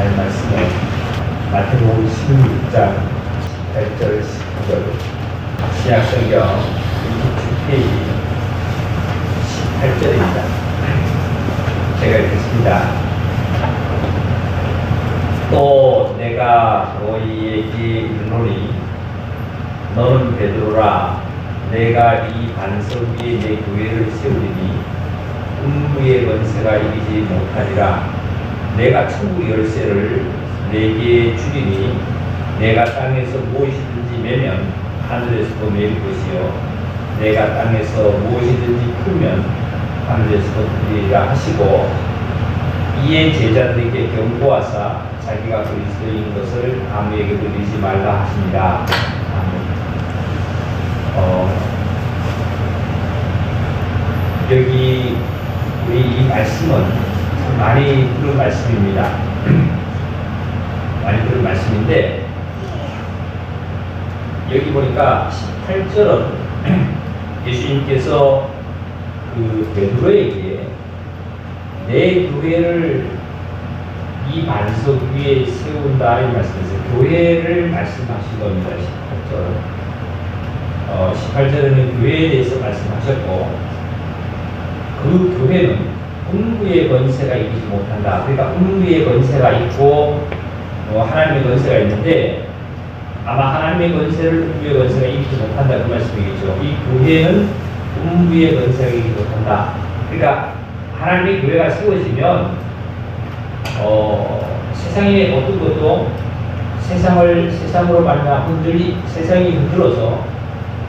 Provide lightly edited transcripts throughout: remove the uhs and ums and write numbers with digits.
하나님의 말씀은 마태복음 16장 8절 19절 신약성경 27페이지 18절입니다. 제가 읽겠습니다. 또 내가 너희에게 이르노니 너는 베드로라 내가 이 반석 위에 내 교회를 세우리니 음부의 권세가 이기지 못하리라. 내가 천국 열쇠를 내게 주리니 내가 땅에서 무엇이든지 매면 하늘에서도 매일 것이요 내가 땅에서 무엇이든지 풀면 하늘에서도 풀리리라 하시고 이에 제자들에게 경고하사 자기가 그리스도인 것을 아무에게도 믿지 말라 하십니다. 여기 우리 이 말씀은 참 많이 들은 말씀입니다. 많이 들은 말씀인데 여기 보니까 18절은 예수님께서 그 베드로에게 내 교회를 이 반석 위에 세운다 이 말씀에서 교회를 말씀하신 겁니다. 18절은 교회에 대해서 말씀하셨고 그 교회는 음부의 권세가 이기지 못한다. 그러니까 음부의 권세가 있고 하나님의 권세가 있는데 아마 하나님의 권세를 음부의 권세가 이기지 못한다 그 말씀이겠죠. 이 교회는 음부의 권세가 이기지 못한다. 그러니까 하나님의 교회가 세워지면 세상의 어떤 것도 세상으로 말미암아 세상이 흔들어서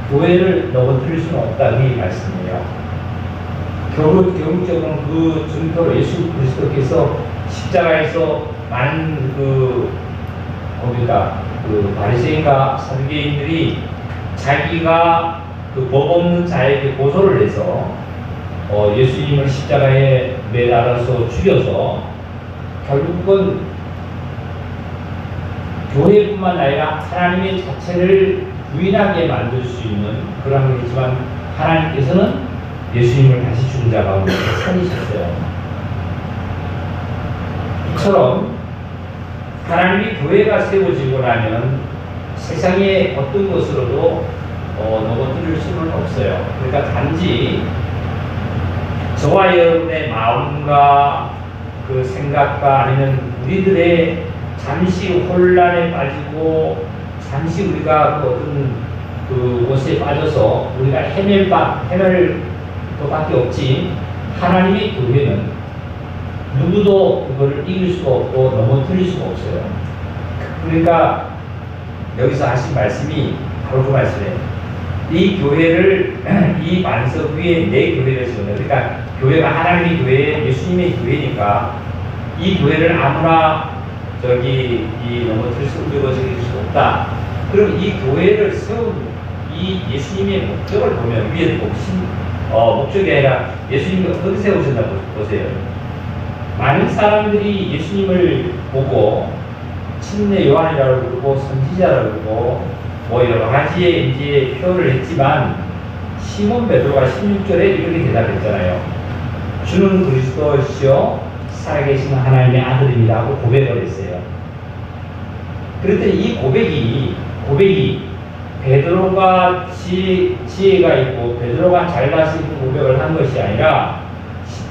교회를 넘어뜨릴 수는 없다 이 말씀이에요. 결국적으로는 그 증표로 예수 그리스도께서 십자가에서 많은 그 바리새인과 사두개인들이 자기가 그 법 없는 자에게 고소를 해서 예수님을 십자가에 매달아서 죽여서 결국은 교회뿐만 아니라 하나님의 자체를 부인하게 만들 수 있는 그런 거지만 하나님께서는 예수님을 다시 죽은 자 가운데 살리셨어요. 이처럼 하나님의 교회가 세워지고 나면 세상의 어떤 것으로도 넘어뜨릴 수는 없어요. 그러니까 단지 저와 여러분의 마음과 그 생각과 아니면 우리들의 잠시 혼란에 빠지고 잠시 우리가 그 어떤 그 곳에 빠져서 우리가 헤맬 것밖에 없지 하나님의 교회는 누구도 그거를 이길 수가 없고 넘어뜨릴 수가 없어요. 그러니까 여기서 하신 말씀이 바로 그 말씀이에요. 이 교회를 이 반석 위에 내 교회를 세운다. 그러니까 교회가 하나님의 교회, 예수님의 교회니까 이 교회를 아무나 넘어뜨릴 수 없다. 그럼 이 교회를 세운 이 예수님의 목적을 보면 위에 목적이 아니라 예수님이 어떻게 세우셨나 보세요. 많은 사람들이 예수님을 보고 침례 요한이라고 그러고 선지자라고 그러고 여러 가지의 이제 표현을 했지만 시몬 베드로가 16절에 이렇게 대답했잖아요. 주는 그리스도시요 살아계신 하나님의 아들입니다 하고 고백을 했어요. 그랬더니 이 고백이 베드로가 지혜가 있고 베드로가 잘나서 고백을 한 것이 아니라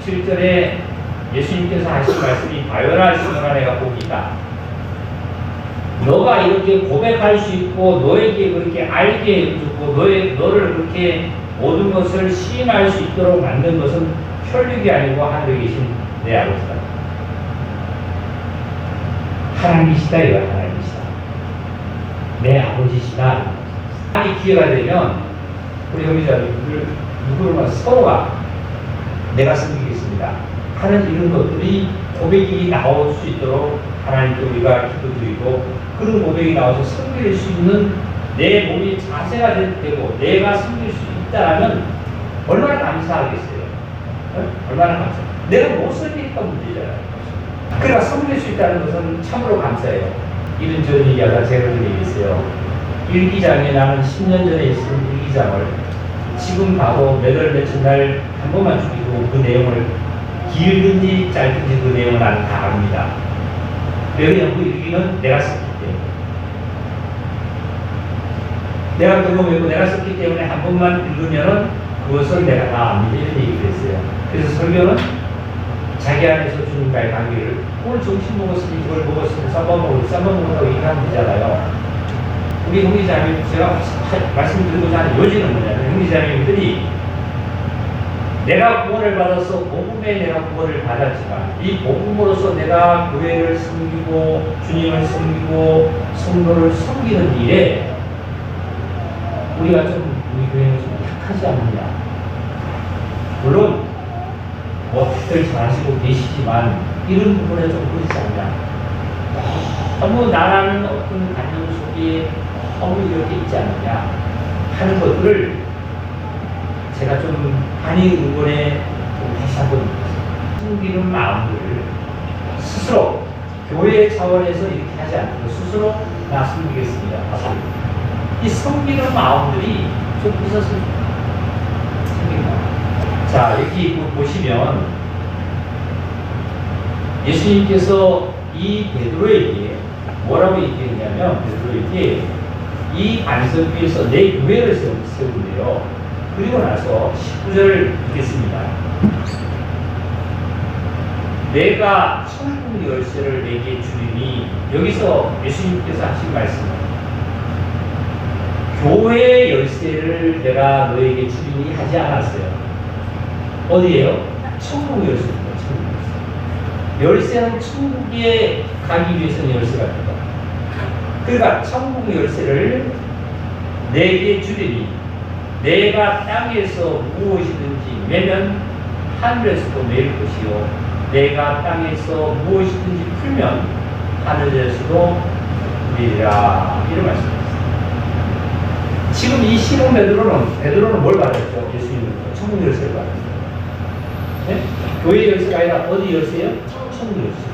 17절에 예수님께서 하신 말씀이 바요나 시몬아 내가 복이 있다. 너가 이렇게 고백할 수 있고 너에게 그렇게 알게 해주고 너를 그렇게 모든 것을 시인할 수 있도록 만든 것은 혈육이 아니고 하늘에 계신 내 아버지다. 하나님이시다 이거야. 하나님이시다. 내 아버지시다. 이 기회가 되면 우리 형제자들 누구나 서로가 내가 섬기겠습니다 하는 이런 것들이 고백이 나올 수 있도록 하나님께 우리가 기도드리고 그런 고백이 나와서 섬길 수 있는 내 몸이 자세가 되고 내가 섬길 수 있다면 얼마나 감사하겠어요. 얼마나 감사해요. 내가 못 섬기니까 문제잖아요. 그러니까 섬길 수 있다는 것은 참으로 감사해요. 이런 좋은 얘기하다 제가 그런 얘기 있어요. 일기장에 나는 10년 전에 쓴 일기장을 지금 바로 며칠 날 한 번만 주기로 그 내용을 길든지 짧든지 그 내용을 나는 다 압니다. 내 영구 이루기는 내가 썼기 때문에. 내가 경험했고 내가 썼기 때문에 한 번만 읽으면은 그것을 내가 다 압니다. 이런 얘기를 했어요. 그래서 설교는 자기 안에서 주님과의 관계를 오늘 점심 먹었으니 이걸 먹었으니 쌈먹었다고 얘기하면 되잖아요. 우리 형제자매, 제가 말씀드리고자 하는 요지는 뭐냐면 형제자매들이 내가 구원을 받아서 복음에 내가 구원을 받았지만 이 복음으로서 내가 교회를 섬기고 주님을 섬기고 성도를 섬기는 일에 우리가 좀 우리 교회는 좀 약하지 않느냐. 물론 뭐 다들 잘하시고 계시지만 이런 부분에 좀 그렇지 않냐. 너무 나라는 어떤 관념 속에 너무 이렇게 있지 않느냐 하는 것들을 제가 좀 한이 의원에 좀 다시 한번 숨기는 마음들을 스스로 교회 차원에서 이렇게 하지 않고 스스로 나 숨기겠습니다. 이 섬기는 마음들이 좀 있었으면 생깁니다. 자, 여기 보시면 예수님께서 이 베드로에게 뭐라고 얘기했냐면 베드로에게 이 반석 위에서 내 교회를 세운대요. 그리고 나서 19절을 읽겠습니다. 내가 천국 열쇠를 내게 주리니 여기서 예수님께서 하신 말씀은 교회의 열쇠를 내가 너에게 주리니 하지 않았어요. 어디에요? 천국 열쇠입니다. 천국 열쇠. 열쇠는 천국에 가기 위해서는 열쇠가 됩니다. 그러니까 천국 열쇠를 내게 주리니 내가 땅에서 무엇이든지 매면 하늘에서도 매일 것이요 내가 땅에서 무엇이든지 풀면 하늘에서도 풀리리라. 이런 말씀입니다. 지금 이 시몬 베드로는 뭘 받았죠? 예수님으로부터 천국 열쇠를 받았죠. 네? 교회 열쇠가 아니라 어디 열쇠요? 천국 열쇠.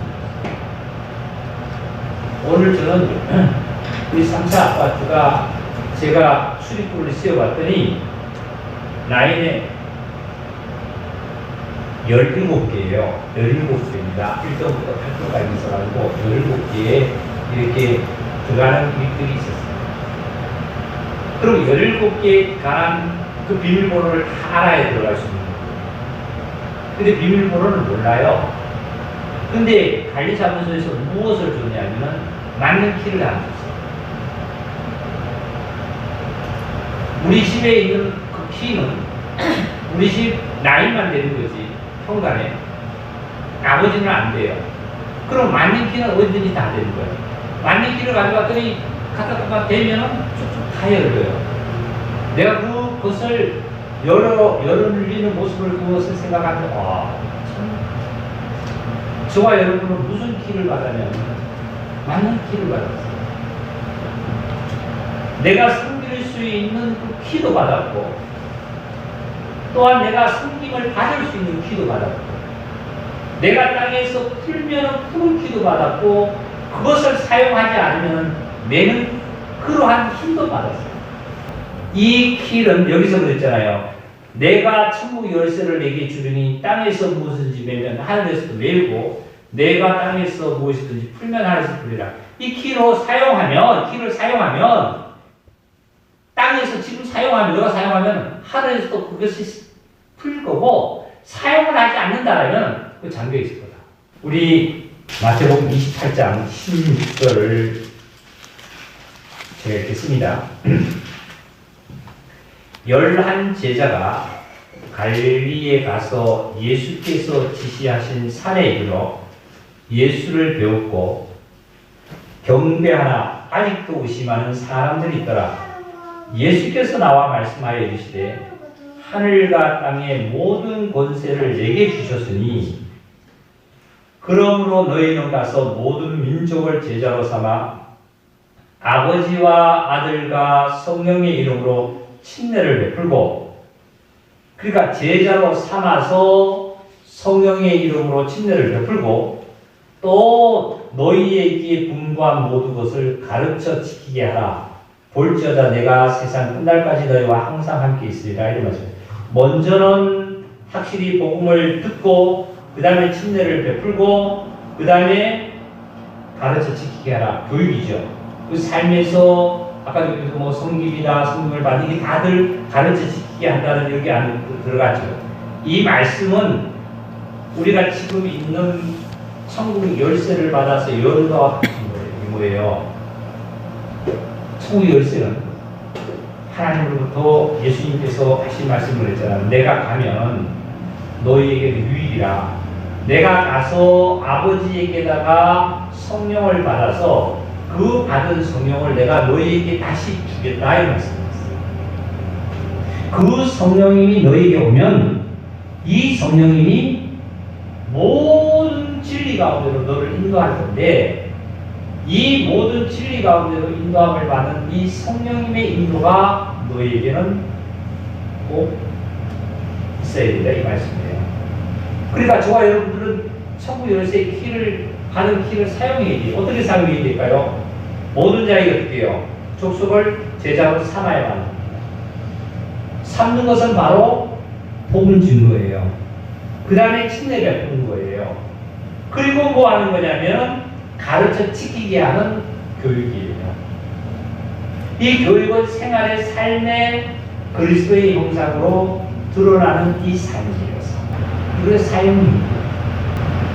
오늘 저는 우리 3차 아파트가 제가 출입구를 세워봤더니 라인에 17개예요. 17개입니다. 1등부터 8등까지 있어가지고 17개에 이렇게 들어가는 길들이 있었어요. 그럼 17개에 관한 그 비밀번호를 다 알아야 들어갈 수 있는 거예요. 근데 비밀번호는 몰라요. 근데 관리사무소에서 무엇을 줬냐면 맞는 키를 안 줬어요. 우리 집에 있는 그 키는 우리 집 나이만 되는 거지. 현관에. 아버지는 안 돼요. 그럼 맞는 키는 언제든지 다 되는 거예요. 맞는 키를 가져갔더니 갖다 대면은 쭉쭉 다 열려요. 내가 그것을 열리는 모습을 그것을 생각하면 저와 여러분은 무슨 키를 받았냐면 맞는 키를 받았어요. 내가 섬길 수 있는 그 키도 받았고 또한 내가 섬김을 받을 수 있는 키도 받았고 내가 땅에서 풀면 푸는 키도 받았고 그것을 사용하지 않으면 매는 그러한 힘도 받았어요. 이 키는 여기서 그랬잖아요. 내가 천국 열쇠를 내게 주리니 땅에서 무엇인지 매면 하늘에서도 매고 내가 땅에서 무엇이든지 풀면 하늘에서 풀리라. 이 키를 사용하면 땅에서 지금 사용하면 너가 사용하면 하늘에서도 그것이 풀릴 거고 사용을 하지 않는다라면 그 잠겨 있을 거다. 우리 마태복음 28장 16절을 제가 읽겠습니다. 11 제자가 갈릴리에 가서 예수께서 지시하신 산에 이르러 예수를 배웠고 경배하나 아직도 의심하는 사람들이 있더라. 예수께서 나와 말씀하여 이르시되 하늘과 땅의 모든 권세를 내게 주셨으니 그러므로 너희는 가서 모든 민족을 제자로 삼아 아버지와 아들과 성령의 이름으로 침례를 베풀고 그러니까 제자로 삼아서 성령의 이름으로 침례를 베풀고 또 너희에게 분부한 모든 것을 가르쳐 지키게 하라. 볼지어다 내가 세상 끝날까지 너희와 항상 함께 있으리라. 이런 말씀. 먼저는 확실히 복음을 듣고 그 다음에 침례를 베풀고 그 다음에 가르쳐 지키게 하라. 교육이죠. 그 삶에서 아까도 뭐 성김이나 성금을 받는 게 다들 가르쳐 지키게 한다는 여기 안에 들어가죠. 이 말씀은 우리가 지금 있는 천국 열쇠를 받아서 여는 것과 같은 거예요. 이게 뭐예요? 천국 열쇠는 하나님으로부터 예수님께서 하신 말씀을 했잖아요. 내가 가면 너희에게 유일이라. 내가 가서 아버지에게다가 성령을 받아서 그 받은 성령을 내가 너희에게 다시 주겠다 이 말씀이었어요. 그 성령님이 너희에게 오면 이 성령님이 모든 진리 가운데로 너를 인도할 텐데 이 모든 진리 가운데로 인도함을 받는 이 성령님의 인도가 너희에게는 꼭 있어야 된다 이 말씀이에요. 그러니까 저와 여러분들은 천국 열쇠의 키를 가는 키를 사용해야 돼요. 어떻게 사용해야 될까요? 모든 자에게 어떻게 해요? 족속을 제자로 삼아야 합니다. 삼는 것은 바로 복을 주는 거예요. 그 다음에 침례 베푸는 거예요. 그리고 뭐 하는 거냐면 가르쳐 지키게 하는 교육이에요. 이 교육은 생활의 삶의 그리스도의 형상으로 드러나는 이 삶이에요. 이거 사용입니다.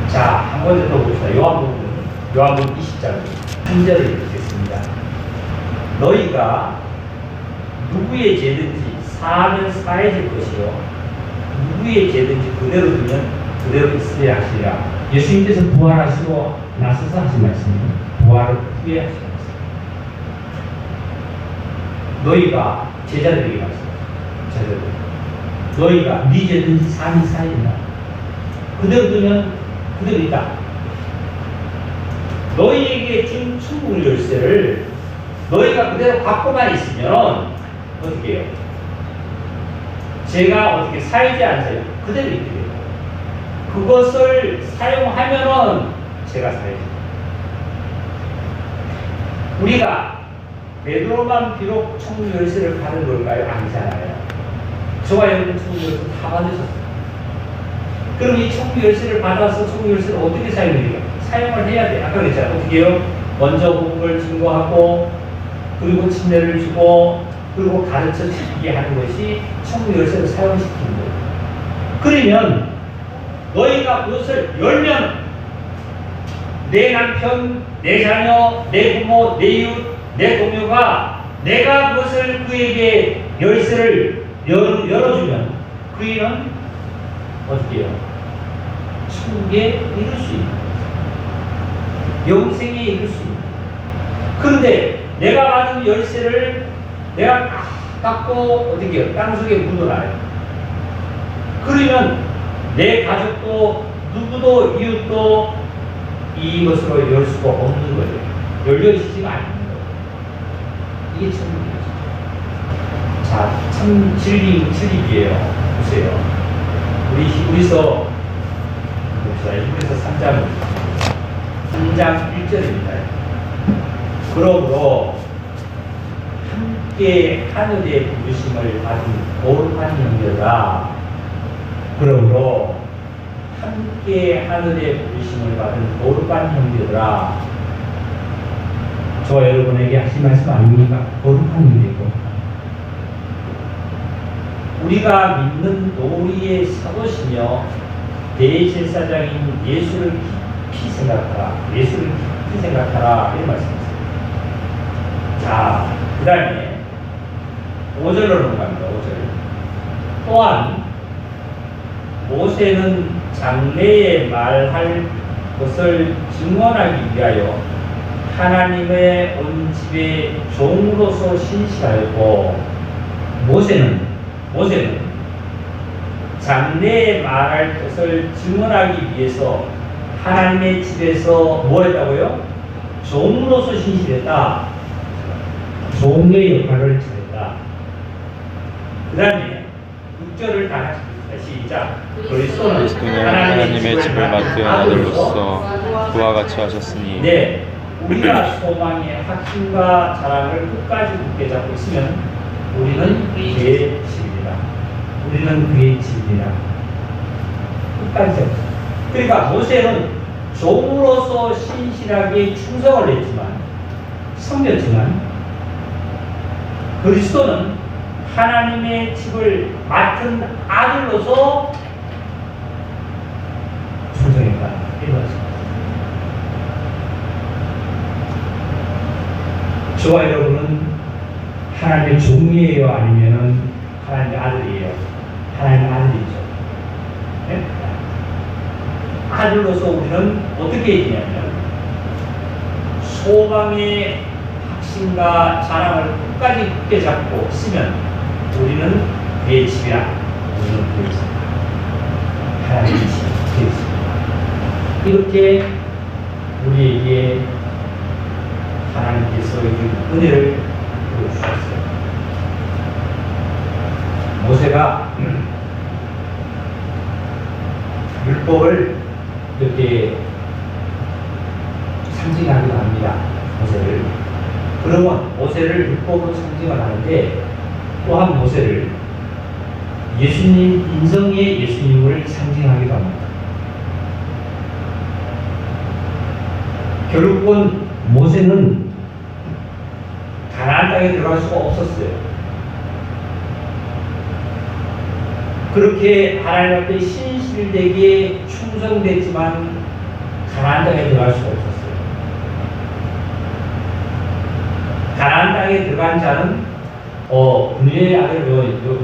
자, 한 번째 더 봅시다. 요한복음 20장 3절을 읽겠습니다. 너희가 누구의 죄든지 사하면 사해질 것이요 누구의 죄든지 그대로 두면 그대로 있으려 하시리라. 예수님께서 부활하시고 나서서 하신 말씀입니다. 부활을 후에 하신 말씀. 너희가 제자들에게 말씀합니다. 제자들. 너희가 네 죄든지 사하면 사해진다. 그대로 두면 그대로 있다. 너희에게 준 천국 열쇠를 너희가 그대로 갖고만 있으면 어떻게 해요? 제가 어떻게 사이지 않으세요? 그대로 있게 돼요. 그것을 사용하면은 제가 사이지. 우리가 베드로만 비록 천국 열쇠를 받은 걸까요? 아니잖아요. 저와 여러분 천국 열쇠 다 받으셨어요. 그럼 이 천국 열쇠를 받아서 천국 열쇠를 어떻게 사용해요? 사용을 해야 돼. 아까 그랬잖아요. 어떻게 해요? 먼저 복음을 증거하고 그리고 침례를 주고 그리고 가르쳐 주게 하는 것이 천국 열쇠를 사용시키는 거예요. 그러면 너희가 그것을 열면 내 남편, 내 자녀, 내 부모, 내 이웃, 내 동료가 내가 그것을 그에게 열쇠를 열어주면 그이는 어떻게 해요? 천국에 이룰 수 있는 거예요. 영생에 이룰 수 있는 거예요. 그런데 내가 받은 열쇠를 내가 닦고 어떻게 해요? 땅속에 묻어놔요. 그러면 내 가족도 누구도 이웃도 이것으로 열 수가 없는 거예요. 열려지지가 않는 거예요. 이게 천국이에요. 자, 참 진리이에요. 보세요. 우리서 봅시다. 히브리서 3장 1절입니다. 그러므로 함께 하늘의 부르심을 받은 거룩한 형제들아, 그러므로 함께 하늘의 부르심을 받은 거룩한 형제들아, 저와 여러분에게 하신 말씀 아닙니까? 거룩한 형제고 우리가 믿는 우리의 사도시며 대제사장인 예수를 깊이 생각하라. 예수를 깊이 생각하라. 이런 말씀이세요. 자, 그 다음에 5절로 넘어갑니다. 5절. 또한 모세는 장래에 말할 것을 증언하기 위하여 하나님의 온 집의 종으로서 신실하였고 모세는 장래에 말할 것을 증언하기 위해서 하나님의 집에서 뭐 했다고요? 종으로서 신실했다. 종의 역할을 잘했다. 그 다음에 6절을 다 같이 시작. 그리스도는 하나님의 집을 맡은 아들로서 그와 같이 하셨으니 네, 우리가 소망의 확신과 자랑을 끝까지 굳게 잡고 있으면 우리는 그의 집입니다. 우리는 그의 집입니다. 끝까지 잡고. 그러니까 모세는 종으로서 신실하게 충성을 했지만, 섬겼지만, 그리스도는 하나님의 집을 맡은 아들로서 충성했다. 이거죠. 저와 여러분은 하나님의 종이에요? 아니면은 하나님의 아들이에요? 하나님의 아들이죠. 네? 아들로서 우리는 어떻게 해야 되냐면, 소망의 확신과 자랑을 끝까지 굳게 잡고 쓰면 우리는 내 집이라. 우리는 내 집. 하나님의 집. 내 집. 이렇게 우리에게 하나님께서 은혜를 보여주셨어요. 모세가 율법을 이렇게 상징하기도 합니다. 모세를. 그러면 모세를 율법으로 상징을 하는데, 또한 모세를 예수님, 인성의 예수님을 상징하기도 합니다. 결국은 모세는 가나안 땅에 들어갈 수가 없었어요. 그렇게 하나님 앞에 신실되게 충성됐지만 가나안 땅에 들어갈 수가 없었어요. 가나안 땅에 들어간 자는 분유의 아들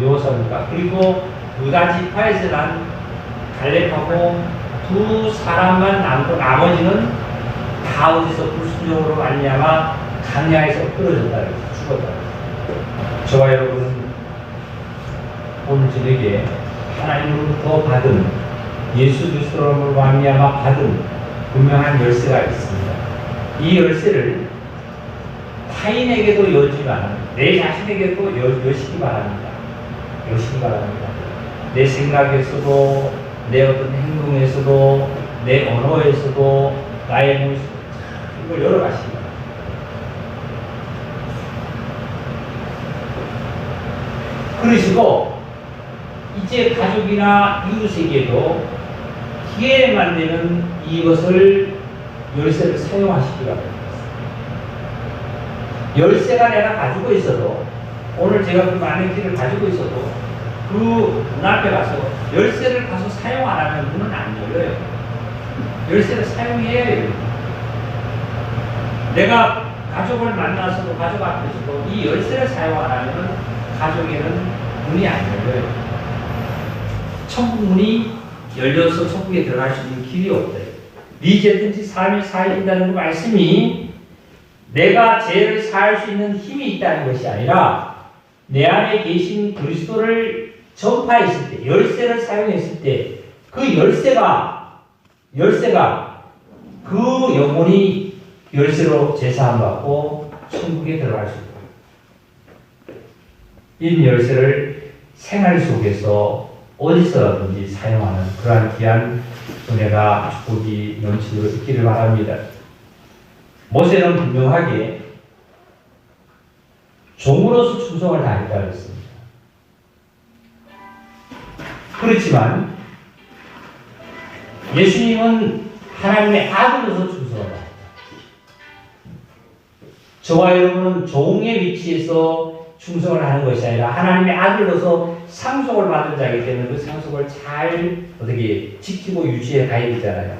여호사입니까? 그리고 유다 지파에서 난 갈렙하고 두 사람만 남고 나머지는 다 어디서 불순종으로 말미암아 강야에서 끊어졌다 그랬어요. 죽었다 그랬어요. 저와 여러분은 오늘 저녁에 하나님으로부터 받은, 예수 그리스도로 말미암아 받은 분명한 열쇠가 있습니다. 이 열쇠를 타인에게도 여지만 내 자신에게도 여시기 바랍니다. 여시기 바랍니다. 내 생각에서도, 내 어떤 행동에서도, 내 언어에서도, 나의 모습, 이걸 열어가시기 바랍니다. 그러시고 이제 가족이나 이웃에게도 기회만 되면 이것을, 열쇠를 사용하시기 바랍니다. 열쇠가 내가 가지고 있어도, 오늘 제가 그 마네킹을 가지고 있어도 그 문 앞에 가서 열쇠를 가서 사용 안 하면 문은 안 열려요. 열쇠를 사용해야 해요. 내가 가족을 만나서도, 가족 앞에서도 이 열쇠를 사용 안 하면 가족에는 문이 안 열려요. 천국 문이 열려서 천국에 들어갈 수 있는 길이 없대요. 네 죄든지 삶이 사해진다는 그 말씀이 내가 죄를 사할 수 있는 힘이 있다는 것이 아니라, 내 안에 계신 그리스도를 전파했을 때, 열쇠를 사용했을 때, 그 열쇠가 그 영혼이 열쇠로 제사함 받고 천국에 들어갈 수 있다. 이 열쇠를 생활 속에서 어디서든지 사용하는 그러한 귀한 은혜가, 축복이 넘치도록 있기를 바랍니다. 모세는 분명하게 종으로서 충성을 다했다 그랬습니다. 그렇지만 예수님은 하나님의 아들로서 충성을 다했다. 저와 여러분은 종의 위치에서 충성을 하는 것이 아니라 하나님의 아들로서 상속을 받은 자이기 때문에 그 상속을 잘 어떻게 지키고 유지해 가야 되잖아요.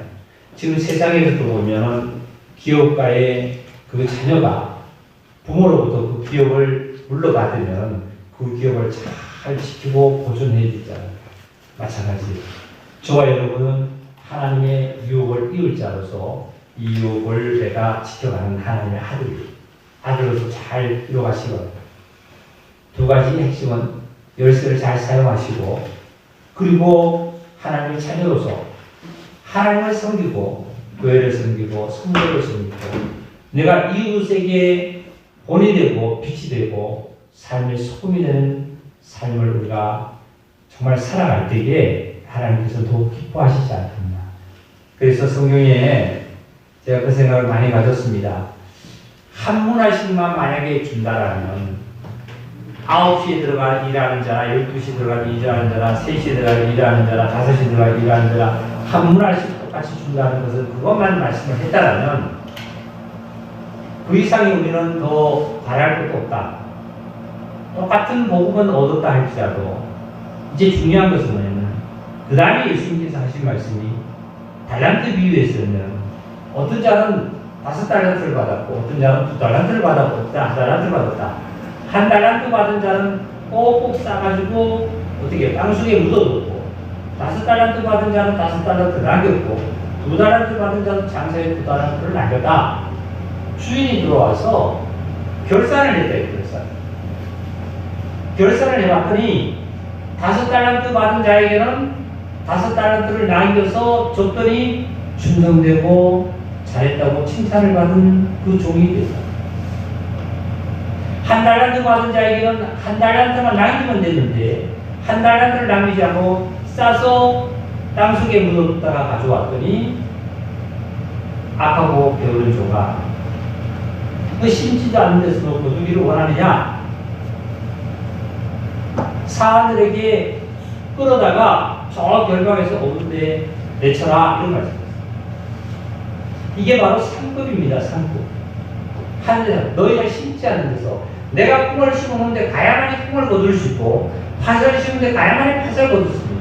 지금 세상에서도 보면은 기업가의 그 자녀가 부모로부터 그 기업을 물러받으면 그 기업을 잘 지키고 보존해야 되잖아요. 마찬가지로 저와 여러분은 하나님의 유업을 이을 자로서 이 유업을 내가 지켜가는 하나님의 아들로서 잘 이뤄가시기 바랍니다. 두 가지 핵심은 열쇠를 잘 사용하시고, 그리고 하나님의 자녀로서 하나님을 섬기고, 교회를 섬기고, 성도를 섬기고, 내가 이웃에게 본이 되고 빛이 되고 삶의 소금이 되는 삶을 우리가 정말 살아갈 때에 하나님께서 더욱 기뻐하시지 않겠나. 그래서 성경에 제가 그 생각을 많이 가졌습니다. 한 문화씩만 만약에 준다라면 9시에 들어가 일하는 자나 12시에 들어가 일하는 자나 3시에 들어가 일하는 자나 5시에 들어가 일하는 자나 한 문화씩 똑같이 똑같이 준다는 것은 그것만 말씀을 했다라면 그 이상이 우리는 더 바랄 것도 없다. 똑같은 복음은 얻었다 할지라도 이제 중요한 것은 뭐냐면 그 다음에 예수님께서 하신 말씀이 달란트 비유에서는 어떤 자는 5달란트를 받았고 어떤 자는 2달란트를 받았고 어떤 자는 1달란트를 받았다. 1달란트 받은 자는 꼭꼭 싸가지고 어떻게 땅속에 묻어뒀고 5달란트 받은 자는 5달란트를 남겼고 2달란트 받은 자는 장사에 2달란트를 남겼다. 주인이 들어와서 결산을 했다. 결산을 해봤더니 5달란트 받은 자에게는 5달란트를 남겨서 줬더니 충성되고 잘했다고 칭찬을 받은 그 종이 됐다. 1달란트 받은 자에게는 1달란트만 남기면 되는데 1달란트를 남기지 않고 싸서 땅속에 묻어뒀다가 가져왔더니 악하고 게으른 종아, 그 심지도 않는 데서 너 거두기를 원하느냐? 사하들에게 끌어다가 저 결방에서 어두운데 내쳐라, 이런 말씀입니다. 이게 바로 상급입니다. 상급. 하늘에서 너희가 심지 않는 데서 내가 꿈을 심었는데 가야만이 꿈을 거둘 수 있고 화살을 심는데 가야만이 화살을 거둘 수 있습니다.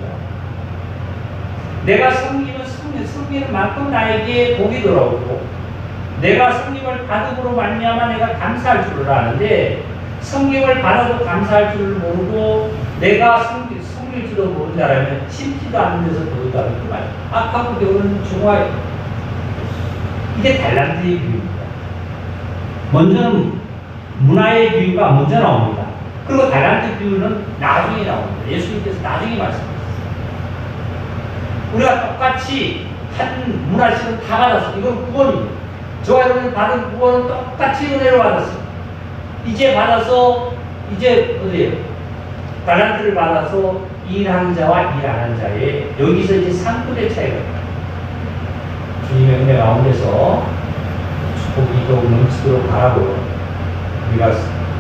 내가 섬기는 만큼 나에게 복이 돌아오고 내가 성김을 받음으로 말미암아 내가 감사할 줄을 아는데 성김을 받아도 감사할 줄을 모르고 내가 성길 줄도 모르는 자라면 심지도 않는 데서 거둔다는 그 말. 악하고 게으른 종아예요. 이게 달란트의 비유입니다. 먼저는 문화의 비유가 먼저 나옵니다. 그리고 달란트 비유는 나중에 나옵니다. 예수님께서 나중에 말씀하셨어요. 우리가 똑같이 한 문화식은 다 받았어요. 이건 구원입니다. 저와 여러분이 받은 구원은 똑같이 은혜로 받았어요. 이제 받아서 이제 어디에요? 달란트를 받아서 일하는 자와 일 안 하는 자의 여기서 이제 상급의 차이가 있다. 주님의 은혜 가운데서 축복이 더욱 넘치도록 바라고 우리가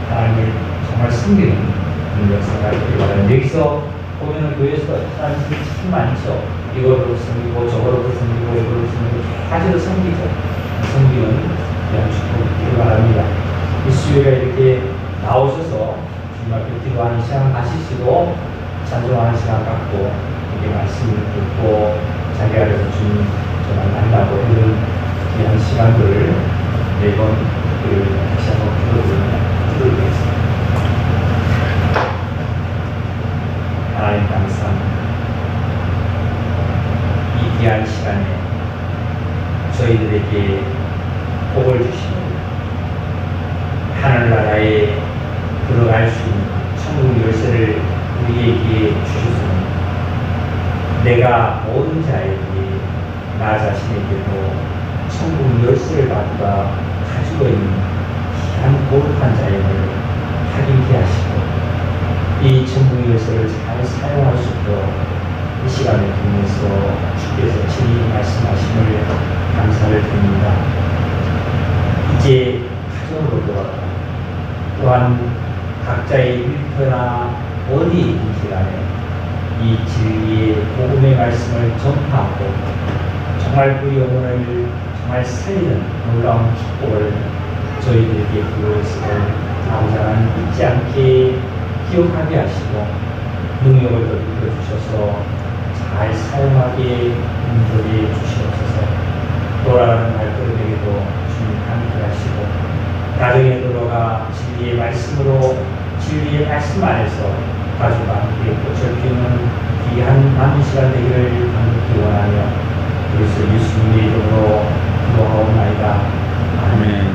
하나님을 정말 섬기는 역사가 있기를 바랍니다. 여기서 보면은 교회에서 사람들이 참 많죠. 이거로 섬기고 저거로 섬기고 이거로 섬기고 가지로 섬기죠. 섬기는 그냥 축복이 있기를 바랍니다. 이 수요일에 이렇게 나오셔서 주님 앞에 기도하는 시간 가시시고 찬송하는 시간 갖고 이렇게 말씀을 듣고 자기 안에서 주님 정말 만나고 이런 귀한 시간들을 매번 다시 한번 기도드리겠습니다. 하나님 감사합니다. 이 귀한 시간에 저희들에게 복을 주시고 하늘나라에 들어갈 수 있는 천국 열쇠를 우리에게 주셨습니다. 내가 모든 자에게 나 자신에게도 천국 열쇠를 받아 가지고 있는 귀한 거룩한 자임을 확인케 하시고 이 천국 열쇠를 잘 사용할 수 있도록 이 시간을 통해서 주께서 친히 말씀하심을 감사를 드립니다. 이제 가정으로 돌아가 또한 각자의 일터나 어디 있는 시간에 이 진리의 복음의 말씀을 전파하고 정말 그 영혼을 정말 살리는 놀라운 축복을 저희들에게 부여했음을 당장은 잊지 않게 기억하게 하시고 능력을 더 입혀주셔서 잘 사용하게 인도해 주시옵소서. 돌아가는 발걸음에게도 주님 함께 하시고 가정에 들어가 진리의 말씀으로 진리의 말씀 안에서 가족과 함께 꽃을 피우는 귀한 남은 시간 되기를 간곡히 원하며 그래서 예수님의 이름으로 기도하옵나이다. 아멘.